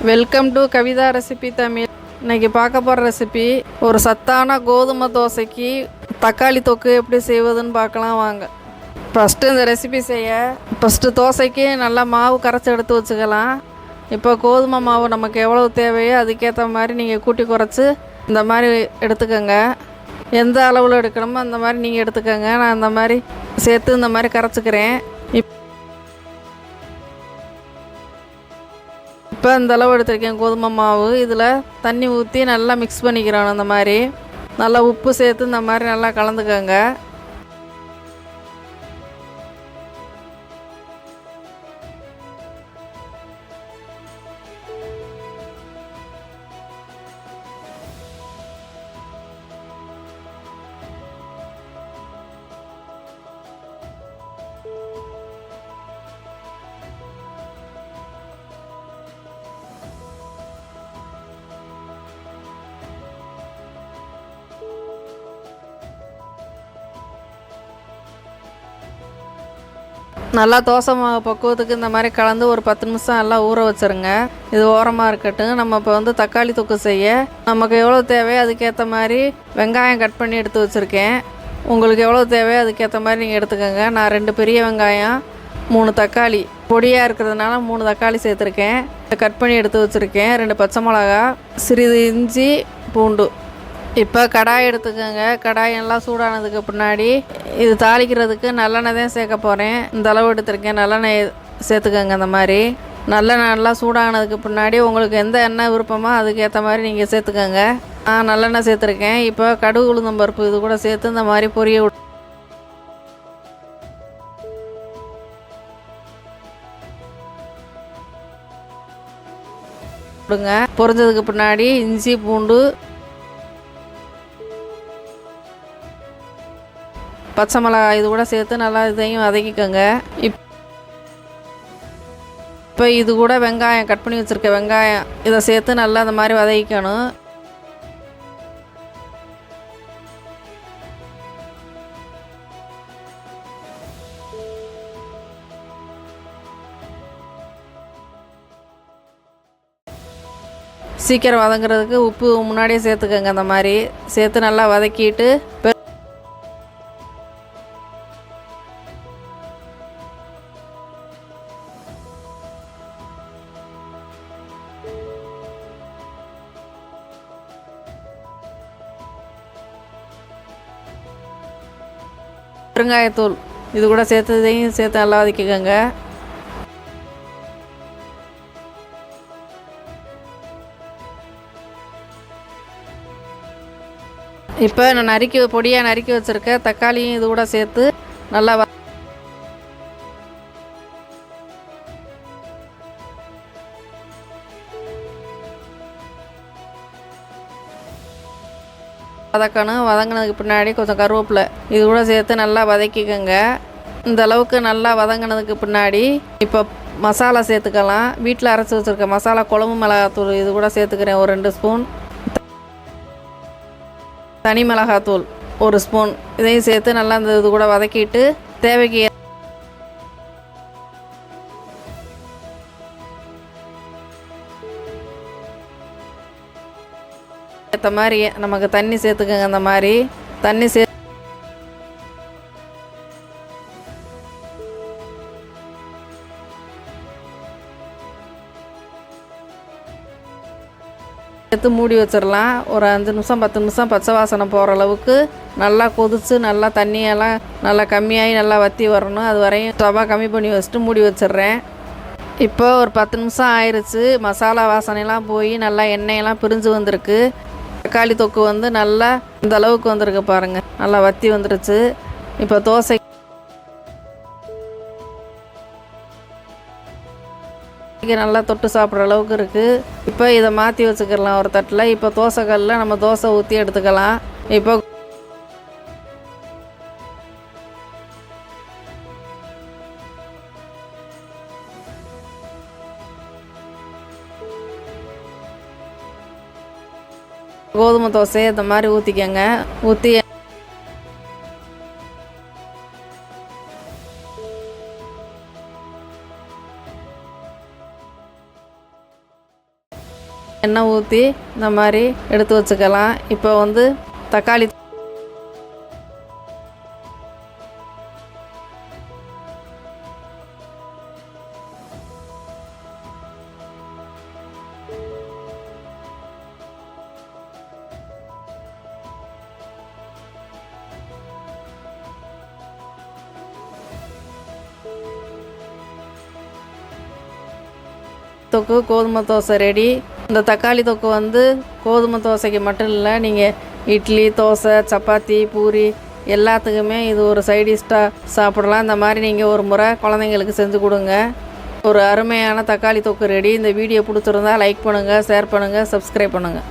Welcome to Kavitha recipe Tamil. இன்றைக்கி பார்க்க போகிற ரெசிபி ஒரு சத்தான கோதுமை தோசைக்கு தக்காளி தொக்கு எப்படி செய்வதுன்னு பார்க்கலாம் வாங்க. ஃபஸ்ட்டு இந்த ரெசிபி ஃபஸ்ட்டு தோசைக்கு நல்லா மாவு கரைச்சி எடுத்து வச்சுக்கலாம். இப்போ கோதுமை மாவு நமக்கு எவ்வளோ தேவையோ அதுக்கேற்ற மாதிரி நீங்கள் கூட்டி குறைச்சி இந்த மாதிரி எடுத்துக்கோங்க. எந்த அளவில் எடுக்கணுமோ அந்த மாதிரி நீங்கள் எடுத்துக்கோங்க. நான் இந்த மாதிரி சேர்த்து இந்த மாதிரி கரைச்சிக்கிறேன். இப்போ இந்த அளவு எடுத்துருக்கேன் கோதுமை மாவு. இதில் தண்ணி ஊற்றி நல்லா மிக்ஸ் பண்ணிக்கிறோம். இந்த மாதிரி நல்லா உப்பு சேர்த்து இந்த மாதிரி நல்லா கலந்துக்கோங்க. நல்லா தோசை மாவு பக்குவத்துக்கு இந்த மாதிரி கலந்து ஒரு 10 நிமிஷம் எல்லாம் ஊற வச்சுருங்க. இது ஓரமாக இருக்கட்டும். நம்ம இப்போ தக்காளி தொக்கு செய்ய நமக்கு எவ்வளோ தேவையோ அதுக்கேற்ற மாதிரி வெங்காயம் கட் பண்ணி எடுத்து வச்சுருக்கேன். உங்களுக்கு எவ்வளோ தேவையோ அதுக்கேற்ற மாதிரி நீங்கள் எடுத்துக்கோங்க. நான் 2 பெரிய வெங்காயம் 3 தக்காளி பொடியாக இருக்கிறதுனால 3 தக்காளி சேர்த்துருக்கேன். கட் பண்ணி எடுத்து வச்சுருக்கேன். 2 பச்சை மிளகா, சிறிது இஞ்சி, பூண்டு. இப்போ கடாய் எடுத்துக்கோங்க. கடாய் நல்லா சூடானதுக்கு பின்னாடி இது தாளிக்கிறதுக்கு நல்லெண்ணெய் தான் சேர்க்க போகிறேன். இந்த அளவு எடுத்துருக்கேன். நல்லெண்ணெய் சேர்த்துக்கோங்க. இந்த மாதிரி நல்லெண்ணெய் நல்லா சூடானதுக்கு பின்னாடி உங்களுக்கு எந்த எண்ணெய் விருப்பமோ அதுக்கேற்ற மாதிரி நீங்கள் சேர்த்துக்கோங்க. நான் நல்லெண்ணெய் சேர்த்துருக்கேன். இப்போ கடுகு உளுந்தம் பருப்பு இது கூட சேர்த்து இந்த மாதிரி பொரிய விடுங்க. பொரிஞ்சதுக்கு பின்னாடி இஞ்சி, பூண்டு, பச்சை மிளகாய் இது கூட சேர்த்து நல்லா இதையும் வதக்கிக்கோங்க. இப்போ இது கூட வெங்காயம் கட் பண்ணி வச்சுருக்க வெங்காயம் இதை சேர்த்து நல்லா அந்த மாதிரி வதக்கிக்கணும். சீக்கிரம் வதங்குறதுக்கு உப்பு முன்னாடியே சேர்த்துக்கோங்க. அந்த மாதிரி சேர்த்து நல்லா வதக்கிட்டு பெருங்காயத்தூள் இது கூட சேர்த்து இதையும் சேர்த்து நல்லா வதக்கிக்கோங்க. இப்போ நான் பொடியாக நறுக்கி வச்சுருக்க தக்காளியும் இது கூட சேர்த்து நல்லா வதக்கணும். வதங்கினதுக்கு பின்னாடி கொஞ்சம் கருவேப்பிலை இது கூட சேர்த்து நல்லா வதக்கிக்கோங்க. இந்த அளவுக்கு நல்லா வதங்கினதுக்கு பின்னாடி இப்போ மசாலா சேர்த்துக்கலாம். வீட்டில் அரைச்சி வச்சுருக்க மசாலா குழம்பு மிளகாத்தூள் இது கூட சேர்த்துக்கிறேன். ஒரு 2 ஸ்பூன் தனி மிளகாத்தூள் 1 ஸ்பூன் இதையும் சேர்த்து நல்லா இந்த இது கூட வதக்கிட்டு தேவைக்கு ஏற்ற மாதிரி நமக்கு தண்ணி சேர்த்துக்கோங்க. அந்த மாதிரி தண்ணி சேர்த்து மூடி வச்சிடலாம். ஒரு 5 நிமிஷம் 10 நிமிஷம் பச்சை வாசனை போகிற அளவுக்கு நல்லா கொதித்து நல்லா தண்ணியெல்லாம் நல்லா கம்மியாகி நல்லா வற்றி வரணும். அது வரையும் ஸ்டவ்வாக கம்மி பண்ணி வச்சுட்டு மூடி வச்சிட்றேன். இப்போ ஒரு 10 நிமிஷம் ஆயிடுச்சு. மசாலா வாசனைலாம் போய் நல்லா எண்ணெயெல்லாம் பிரிஞ்சு வந்திருக்கு. தக்காளி தொக்கு நல்லா இந்த அளவுக்கு வந்திருக்கு பாருங்கள். நல்லா வற்றி வந்துருச்சு. இப்போ தோசை நல்லா தொட்டு சாப்பிட்ற அளவுக்கு இருக்குது. இப்போ இதை மாற்றி வச்சுக்கலாம் ஒரு தட்டில். இப்போ தோசைக்கல்லில் நம்ம தோசை ஊற்றி எடுத்துக்கலாம். இப்போ கோதுமை தோசை இந்த மாதிரி ஊற்றிக்கங்க. ஊற்றி எண்ணெய் ஊற்றி இந்த மாதிரி எடுத்து வச்சுக்கலாம். இப்போ வந்து தக்காளி தொக்கு கோதுமை தோசை ரெடி. இந்த தக்காளி தொக்கு வந்து கோதுமை தோசைக்கு மட்டும் இல்லை, நீங்கள் இட்லி, தோசை, சப்பாத்தி, பூரி எல்லாத்துக்குமே இது ஒரு சைடிஷ்டாக சாப்பிடலாம். இந்த மாதிரி நீங்கள் ஒரு முறை குழந்தைங்களுக்கு செஞ்சு கொடுங்க. ஒரு அருமையான தக்காளி தொக்கு ரெடி. இந்த வீடியோ பிடிச்சிருந்தா லைக் பண்ணுங்கள், ஷேர் பண்ணுங்கள், சப்ஸ்கிரைப் பண்ணுங்கள்.